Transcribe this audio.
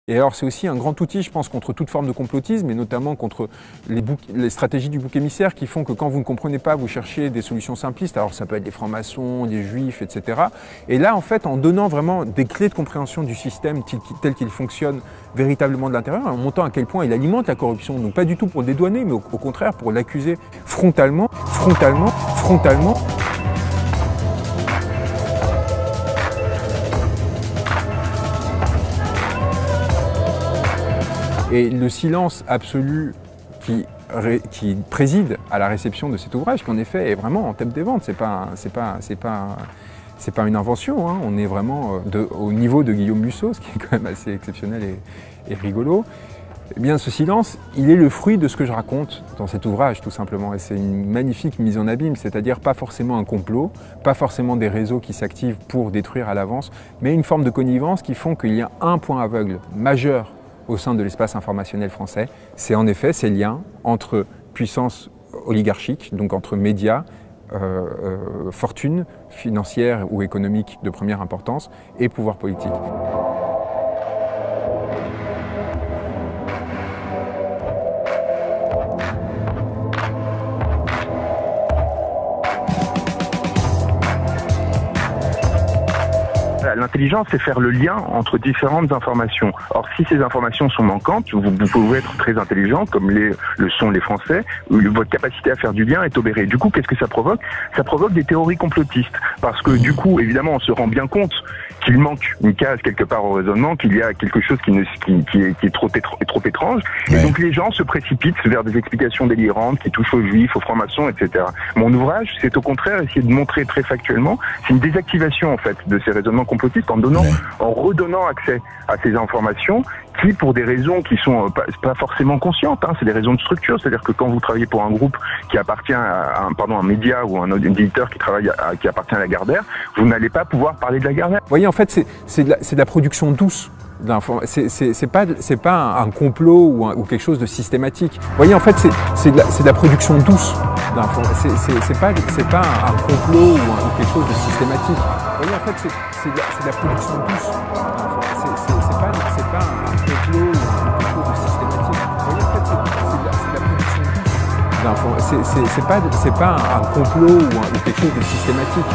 Et alors c'est aussi un grand outil, je pense, contre toute forme de complotisme, et notamment contre les stratégies du bouc émissaire qui font que quand vous ne comprenez pas, vous cherchez des solutions simplistes. Alors ça peut être des francs-maçons, des juifs, etc. Et là, en fait, en donnant vraiment des clés de compréhension du système tel qu'il fonctionne véritablement de l'intérieur, en montrant à quel point il alimente la corruption, donc pas du tout pour le dédouaner, mais au contraire pour l'accuser frontalement. Et le silence absolu qui préside à la réception de cet ouvrage, qui en effet est vraiment en tête des ventes, c'est pas une invention, hein. On est vraiment au niveau de Guillaume Musso, ce qui est quand même assez exceptionnel et rigolo. Eh bien, ce silence, il est le fruit de ce que je raconte dans cet ouvrage, tout simplement. Et c'est une magnifique mise en abîme, c'est-à-dire pas forcément un complot, pas forcément des réseaux qui s'activent pour détruire à l'avance, mais une forme de connivence qui font qu'il y a un point aveugle majeur au sein de l'espace informationnel français, c'est en effet ces liens entre puissance oligarchique, donc entre médias, fortune financière ou économique de première importance, et pouvoir politique. L'intelligence, c'est faire le lien entre différentes informations. Or, si ces informations sont manquantes, vous pouvez être très intelligent, comme le sont les Français, votre capacité à faire du lien est obérée. Du coup, qu'est-ce que ça provoque? Ça provoque des théories complotistes. Parce que du coup, évidemment, on se rend bien compte qu'il manque une case quelque part au raisonnement, qu'il y a quelque chose qui est trop étrange. Ouais. Et donc les gens se précipitent vers des explications délirantes qui touchent aux juifs, aux francs-maçons, etc. Mon ouvrage, c'est au contraire essayer de montrer très factuellement, c'est une désactivation en fait de ces raisonnements complotistes en redonnant accès à ces informations qui, pour des raisons qui sont pas forcément conscientes, hein, c'est des raisons de structure, c'est-à-dire que quand vous travaillez pour un groupe qui appartient à un média ou un éditeur qui appartient à Lagardère, vous n'allez pas pouvoir parler de Lagardère. Vous voyez, en fait, c'est de la production douce. C'est pas un complot ou quelque chose de systématique. Vous voyez, en fait, c'est de la production douce. C'est pas un complot ou quelque chose de systématique. Vous voyez, en fait, c'est de la production douce. C'est pas un complot ou quelque chose de systématique. Vous voyez, en fait, c'est de la production douce. C'est pas un complot ou quelque chose de systématique.